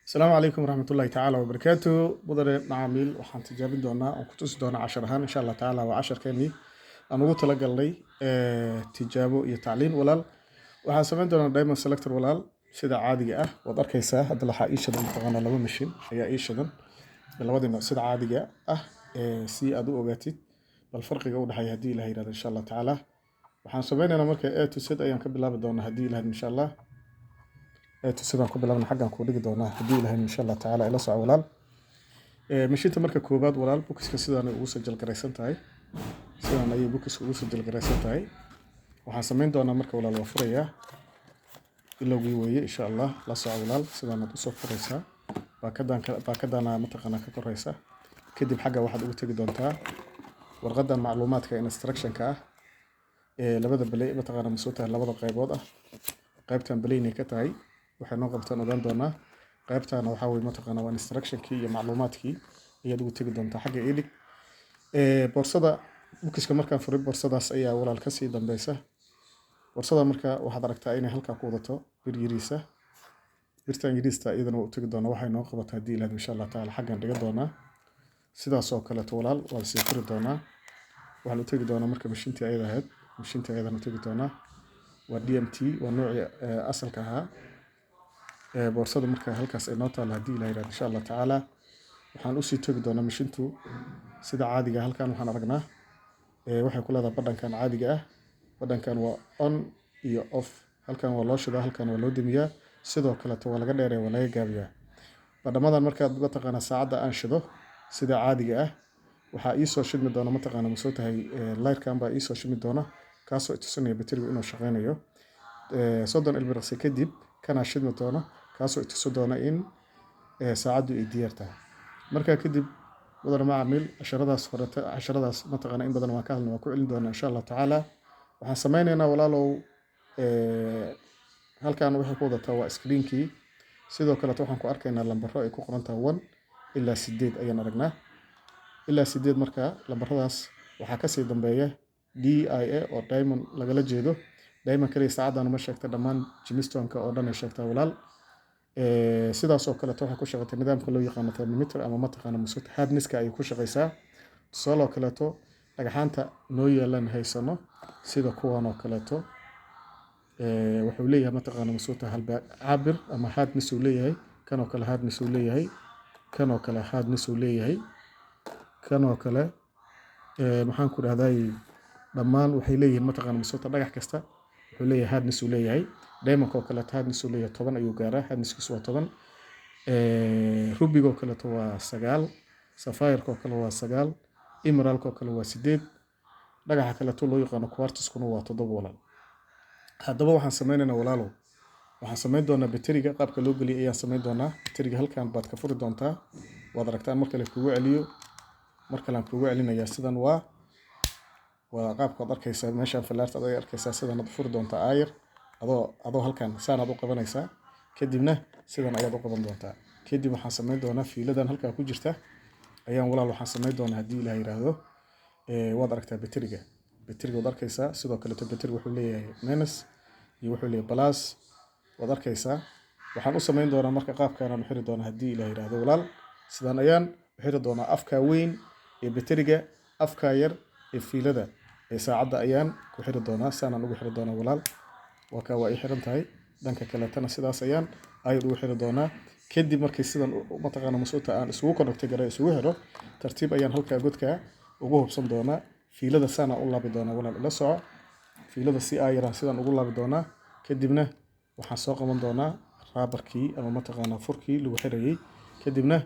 السلام عليكم ورحمة الله تعالى وبركاته. بدر معامل waxaan tijaabin doonaa oo ku tusi doonaa cashar ahaan insha Allah taala waa casharkeeni aan ugu tala galnay tijaabo iyo tacliin walaal waxaan sameyn doonaa diamond selector walaal sida caadiga ah waad arkaysaa hadda waxa ii shadan taqaana laba machine ayaa ii shadan labadina sida caadiga ah si aad u ogaatid bal farqiga u dhaxay hadii Ilaahay yiraahdo insha Allah taala waxaan sameynaynaa marka A to Z ayaan ka bilaabi doonaa hadii Ilaahay insha Allah sidaan ku bilaabna xaggan ku dhigi doonaa hadii Ilaahay insha Allah taala ila soo walaal mashiinta marka koobaad walaal bookska sidaan ugu sajil gareysan tahay sidaan ayay bookska ugu sajil gareysan tahay waxaan sameyn doonaa marka walaal waa furayaa ilowgii weeye insha Allah la soo walaal sidaan aad u soo furaysaa baakadana mataqaana ka koraysa kadib xagga waxaad ugu tagi doontaa warqadda macluumaadka instruction-ka labada balay mataqaana masuulta labada qaybood qaybtan balayna ka tahay waxay noo qabtaan ogaan doonaa qaybtana waxa weey mataqaana waa instruction-kii iyo macluumaadkii ayaad ugu tagi doontaa xagga ilig boorsada bookska markaan furay boorsadaas ayaa walaal ka sii dambaysa boorsada marka waxaad aragtaa inay halka ku wadato bir yariisa birtan yariista iyadana u tagi doonaa waxay noo qabataa hadii Ilaahay insha Allah taala xaggan dhiga doonaa sidaas oo kale walaal waan sii furi doonaa waxaan u tagi doonaa marka mashiintii ayada ahayd mashiintii ayadana u tagi doonaa waa DMT waa nooca asalka ahaa boorsada marka halkaas ay noo taal hadii Ilaahay insha Allah taala waxaan u sii tagi doonaa mashiintu sida caadiga halkan waxaan aragnaa waxay ku leedahay badhankan caadiga ah badhankan waa on iyo off halkan waa loo shidaa halkan waa loo dimiyaa sidoo kale waa laga dheereeyaa waa laga gaabiyaa badhamadan markaad uga taqaana saacada aan shido sida caadiga ah waxa ii soo shidmi doona mataqaana masoo tahay lightkan baa ii soo shidmi doona kaasoo itusinaya batteriga inuu shaqeynayo 30 ilbiriqsi kadib kana shidmi doona kaasoo itusin doona in saacadu ay diyaar tahay marka kadib wadar macaamil casharadaas mataqaana in badan waan ka hadlnaa waan ku celin doonaa insha Allah taala waxaan sameynaynaa walaalow halkan waxa ku wadataa waa screen-kii sidoo kale waxaan ku arkaynaa lambaro ay ku qoran tahay 1 ilaa 8 ayaan aragnaa ilaa 8 marka lambaradaas waxa ka sii dambeeya DIA oo diamond lagala jeedo diamond kaliya saacadan ma sheegta dhamaan Gemstone-ka oo dhan ay sheegtaa walaal sidaas oo kale waxa ku shaqeeya nidaamka loo yaqaan thermometer ama mataqaana masuut hardness-ka ay ku shaqeysaa soo kale dhagaxaanta noo yeelan haysano sida kuwan oo kale wuxuu leeyahay mataqaana masuut halba cabir ama hardness uu leeyahay kan oo kale hardness uu leeyahay kan oo kale hardness uu leeyahay kan oo kale maxaan ku dhahday dhamaan waxay leeyihiin mataqaana masuut dhagax kasta wuxuu leeyahay hardness uu leeyahay diamond oo kale hardness uu leeyahay 10 ayuu gaaraa hardness-kiisu waa 10 ruby oo kale waa 9 sapphire oo kale waa 9 emerald oo kale waa 8 dhagaxa kale loo yaqaan quartz-kuna waa 7 walaal haddaba waxaan sameynaynaa walaalow waxaan sameyn doonaa batteriga qaabka loo galiyo ayaan sameyn doonaa batteriga halkan baad ka furi doontaa waad aragtaan marka la kugu celiyo marka la kugu celinayaa sidan waa qaabka aad arkaysaa meeshan falaarta aad arkaysaa sidan aad furi doontaa ayar adoo halkan saan aad u qabanaysaa kadibna sidan ayaad u qaban doontaa kadib waxaan sameyn doonaa fiiladan halka ku jirta ayaan walaal waxaan sameyn doonaa hadii Ilaahay yiraahdo waad aragtaa batteriga waad arkaysaa sidoo kale batteriga wuxuu leeyahay minus iyo wuxuu leeyahay plus waad arkaysaa waxaan u sameyn doonaa marka qaabkan aan xiri doonaa hadii Ilaahay yiraahdo walaal sidan ayaan xiri doonaa afka weyn ee batteriga afka yar ee fiilada ee saacada ayaan ku xiri doonaa saanaan ugu xiri doonaa walaal waa ay xiran tahay dhanka kale tana sidaas ayaan ugu xiri doonaa kadib markii sidan mataqaana masuulta aan isugu connect garay isugu xiro tartiib ayaan halka godka ugu hubsan doonaa fiilada saana u laabi doonaa walaal ila soco fiilada si ayran sidan ugu laabi doonaa kadibna waxaan soo qaban doonaa raabarkii ama mataqaana furkii lagu xirayay kadibna